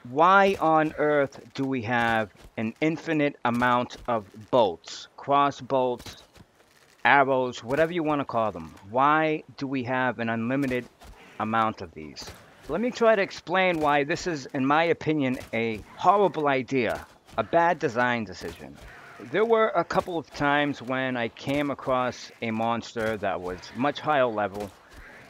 Why on earth do we have an infinite amount of bolts, cross bolts, arrows, whatever you want to call them? Why do we have an unlimited amount of these? Let me try to explain why this is, in my opinion, a horrible idea, a bad design decision. There were a couple of times when I came across a monster that was much higher level,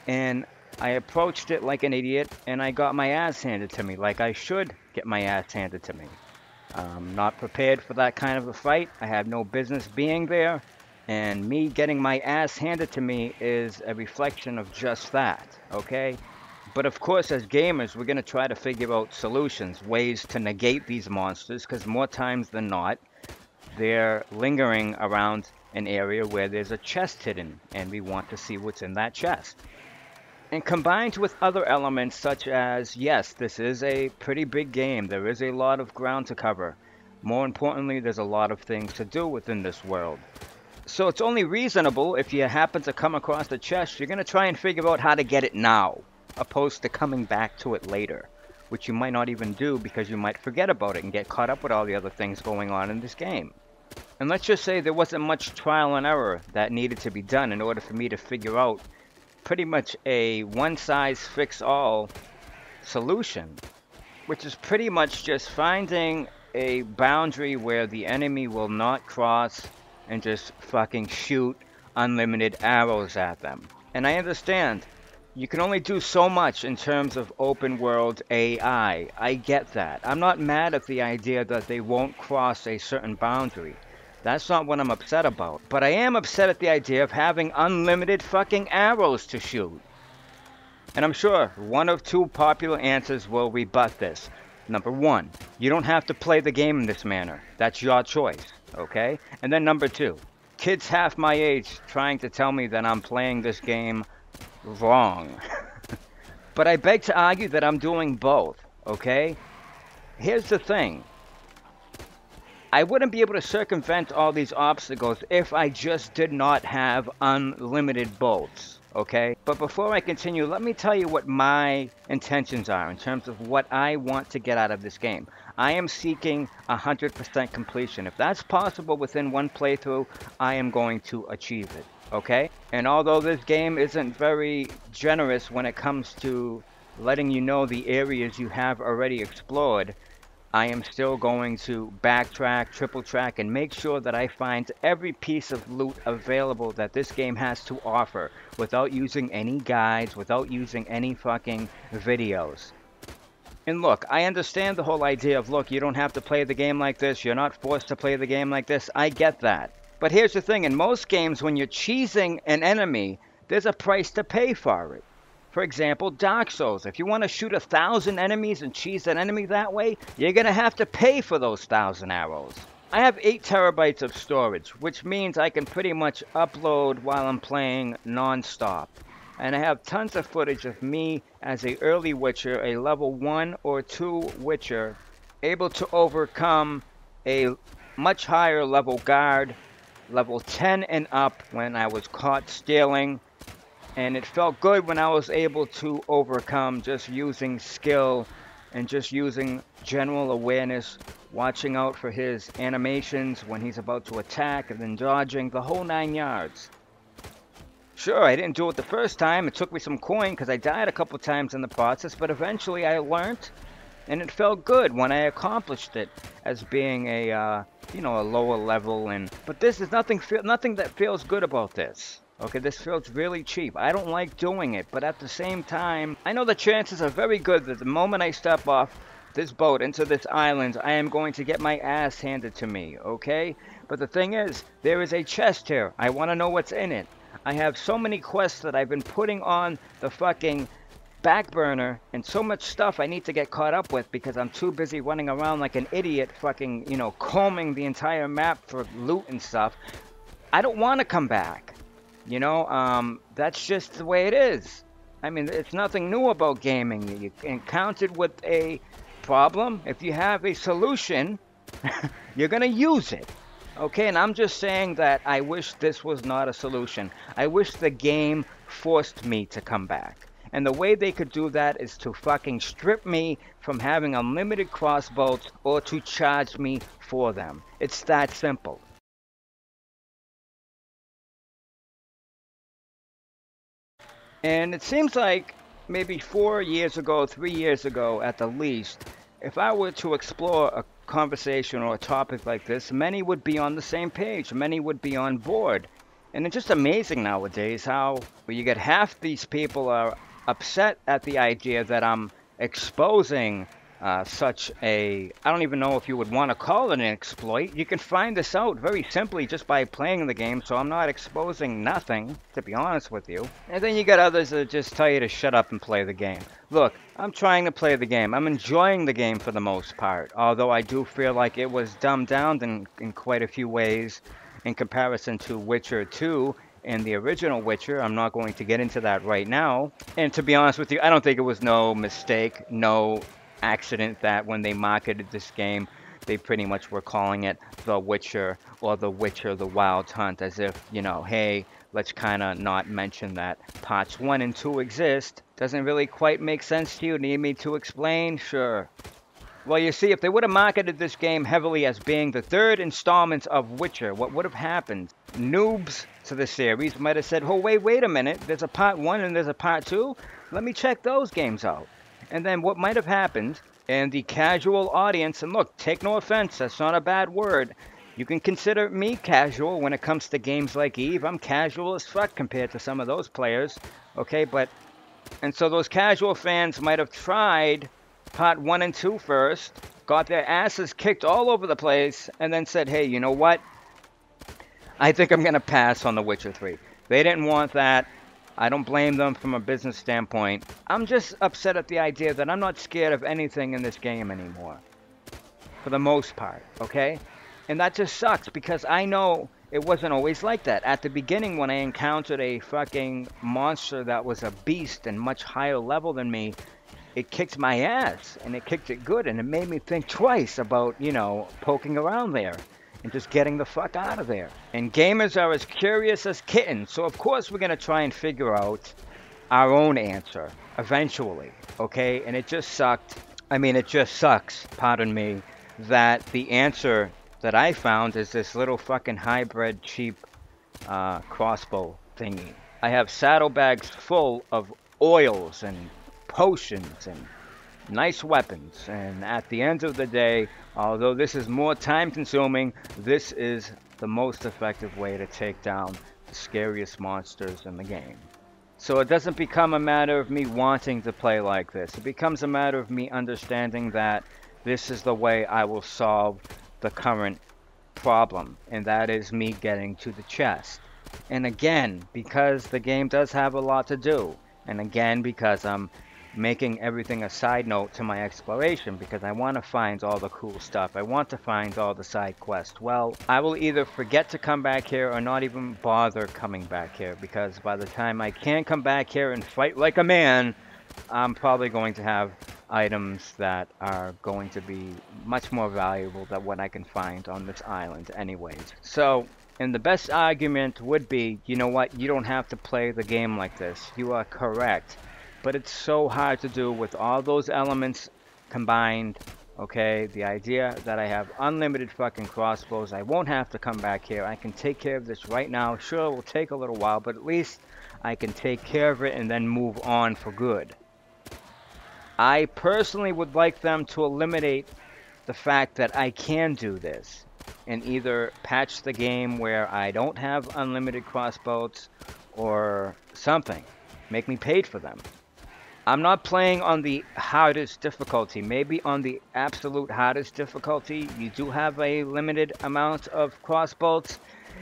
and I approached it like an idiot, and I got my ass handed to me, like I should get my ass handed to me. I'm not prepared for that kind of a fight. I have no business being there, and me getting my ass handed to me is a reflection of just that, okay? But of course, as gamers, we're going to try to figure out solutions, ways to negate these monsters, because more times than not, they're lingering around an area where there's a chest hidden, and we want to see what's in that chest. And combined with other elements such as, yes, this is a pretty big game. There is a lot of ground to cover. More importantly, there's a lot of things to do within this world. So it's only reasonable if you happen to come across the chest, you're going to try and figure out how to get it now, opposed to coming back to it later, which you might not even do because you might forget about it and get caught up with all the other things going on in this game. And let's just say there wasn't much trial and error that needed to be done in order for me to figure out pretty much a one-size-fits-all solution, which is pretty much just finding a boundary where the enemy will not cross and just fucking shoot unlimited arrows at them. And I understand you can only do so much in terms of open world AI. I get that. I'm not mad at the idea that they won't cross a certain boundary. That's not what I'm upset about. But I am upset at the idea of having unlimited fucking arrows to shoot. And I'm sure one of two popular answers will rebut this. Number one, you don't have to play the game in this manner. That's your choice, okay? And then number two, kids half my age trying to tell me that I'm playing this game wrong. But I beg to argue that I'm doing both, okay? Here's the thing. I wouldn't be able to circumvent all these obstacles if I just did not have unlimited bolts, okay? But before I continue, let me tell you what my intentions are in terms of what I want to get out of this game. I am seeking 100% completion. If that's possible within one playthrough, I am going to achieve it, okay? And although this game isn't very generous when it comes to letting you know the areas you have already explored, I am still going to backtrack, triple track, and make sure that I find every piece of loot available that this game has to offer without using any guides, without using any fucking videos. And look, I understand the whole idea of, look, you don't have to play the game like this, you're not forced to play the game like this, I get that. But here's the thing, in most games when you're cheesing an enemy, there's a price to pay for it. For example, Dark Souls. If you want to shoot 1,000 enemies and cheese an enemy that way, you're going to have to pay for those 1,000 arrows. I have 8 terabytes of storage, which means I can pretty much upload while I'm playing non-stop. And I have tons of footage of me as a early Witcher, a level 1 or 2 Witcher, able to overcome a much higher level guard, level 10 and up when I was caught stealing. And it felt good when I was able to overcome just using skill and just using general awareness, watching out for his animations when he's about to attack and then dodging, the whole 9 yards. Sure, I didn't do it the first time. It took me some coin because I died a couple times in the process, but eventually I learned, and it felt good when I accomplished it as being a, a lower level. But this is nothing that feels good about this. Okay, this feels really cheap. I don't like doing it, but at the same time, I know the chances are very good that the moment I step off this boat into this island, I am going to get my ass handed to me, okay? But the thing is, there is a chest here. I want to know what's in it. I have so many quests that I've been putting on the fucking back burner and so much stuff I need to get caught up with because I'm too busy running around like an idiot fucking, combing the entire map for loot and stuff. I don't want to come back. That's just the way it is. I mean, it's nothing new about gaming. You encountered with a problem. If you have a solution, you're going to use it. Okay, and I'm just saying that I wish this was not a solution. I wish the game forced me to come back. And the way they could do that is to fucking strip me from having unlimited crossbows or to charge me for them. It's that simple. And it seems like maybe 4 years ago, 3 years ago at the least, if I were to explore a conversation or a topic like this, many would be on the same page. Many would be on board. And it's just amazing nowadays how well, you get half these people are upset at the idea that I'm exposing such a, I don't even know if you would want to call it an exploit. You can find this out very simply just by playing the game, so I'm not exposing nothing, to be honest with you. And then you got others that just tell you to shut up and play the game. Look, I'm trying to play the game. I'm enjoying the game for the most part, although I do feel like it was dumbed down in quite a few ways in comparison to Witcher 2 and the original Witcher. I'm not going to get into that right now. And to be honest with you, I don't think it was no mistake, no accident that when they marketed this game, they pretty much were calling it The Witcher or The Witcher The Wild Hunt, as if, you know, hey, let's kind of not mention that parts 1 and 2 exist. Doesn't really quite make sense to you. Need me to explain? Sure. Well, you see, if they would have marketed this game heavily as being the third installment of Witcher, what would have happened? Noobs to the series might have said, oh, wait a minute, there's a part 1 and there's a part 2? Let me check those games out. And then what might have happened, and the casual audience, and look, take no offense, that's not a bad word. You can consider me casual when it comes to games like Eve. I'm casual as fuck compared to some of those players, okay? And so those casual fans might have tried part 1 and 2 first, got their asses kicked all over the place, and then said, hey, you know what? I think I'm going to pass on The Witcher 3. They didn't want that. I don't blame them from a business standpoint. I'm just upset at the idea that I'm not scared of anything in this game anymore. For the most part, okay? And that just sucks because I know it wasn't always like that. At the beginning when I encountered a fucking monster that was a beast and much higher level than me, it kicked my ass, and it kicked it good, and it made me think twice about, you know, poking around there and just getting the fuck out of there. And gamers are as curious as kittens, so of course we're going to try and figure out our own answer eventually, okay? And it just sucked. I mean, it just sucks, pardon me, that the answer that I found is this little fucking hybrid cheap crossbow thingy. I have saddlebags full of oils and potions and nice weapons, and at the end of the day, although this is more time consuming, this is the most effective way to take down the scariest monsters in the game. So it doesn't become a matter of me wanting to play like this. It becomes a matter of me understanding that this is the way I will solve the current problem, and that is me getting to the chest. And again, because the game does have a lot to do, and again, because I'm making everything a side note to my exploration, because I want to find all the cool stuff. I want to find all the side quests. Well, I will either forget to come back here or not even bother coming back here, because by the time I can come back here and fight like a man, I'm probably going to have items that are going to be much more valuable than what I can find on this island anyways. So, and the best argument would be, you know what, you don't have to play the game like this. You are correct. But it's so hard to do with all those elements combined, okay? The idea that I have unlimited fucking crossbows, I won't have to come back here. I can take care of this right now. Sure, it will take a little while, but at least I can take care of it and then move on for good. I personally would like them to eliminate the fact that I can do this and either patch the game where I don't have unlimited crossbows or something. Make me paid for them. I'm not playing on the hardest difficulty. Maybe on the absolute hardest difficulty, you do have a limited amount of crossbows.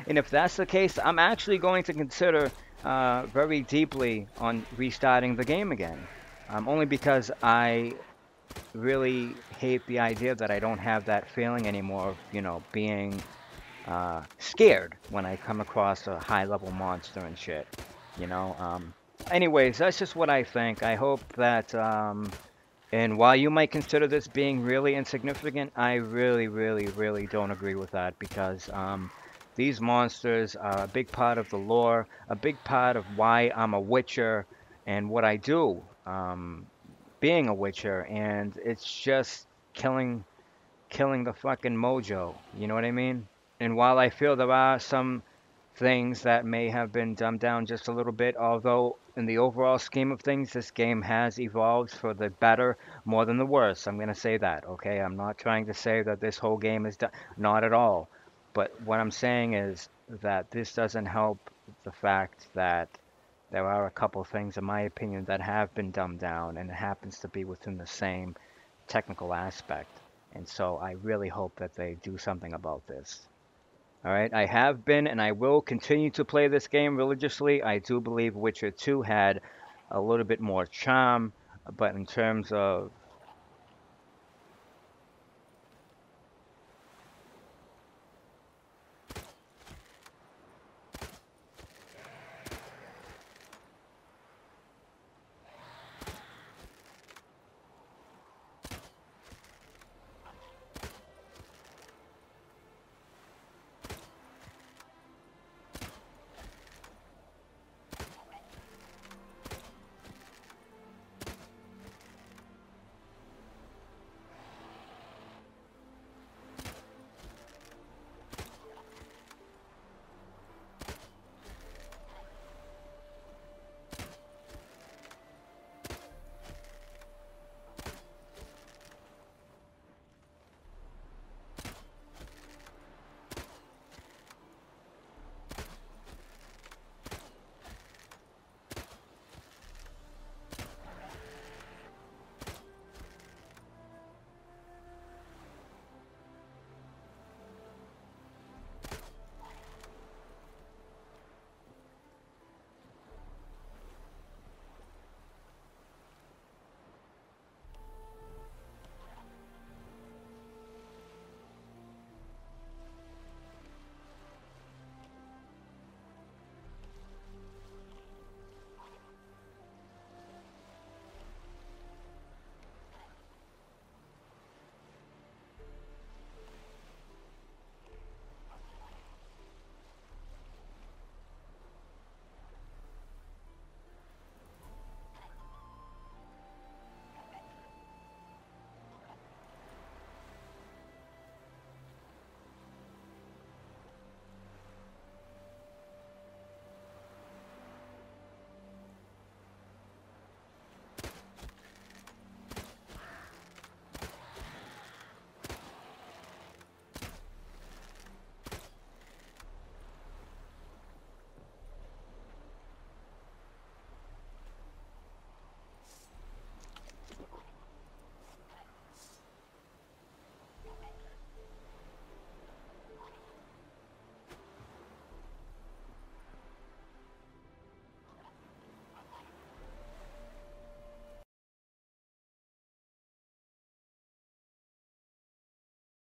And if that's the case, I'm actually going to consider very deeply on restarting the game again. Only because I really hate the idea that I don't have that feeling anymore of, you know, being scared when I come across a high-level monster and shit, you know. Anyways, that's just what I think. I hope that, and while you might consider this being really insignificant, I really don't agree with that, because these monsters are a big part of the lore, a big part of why I'm a Witcher, and what I do, being a Witcher, and it's just killing killing the fucking mojo. You know what I mean? And while I feel there are some things that may have been dumbed down just a little bit, although in the overall scheme of things, this game has evolved for the better more than the worse. I'm going to say that, okay? I'm not trying to say that this whole game is done, not at all. But what I'm saying is that this doesn't help the fact that there are a couple things, in my opinion, that have been dumbed down, and it happens to be within the same technical aspect. And so I really hope that they do something about this. All right, I have been and I will continue to play this game religiously. I do believe Witcher 2 had a little bit more charm, but in terms of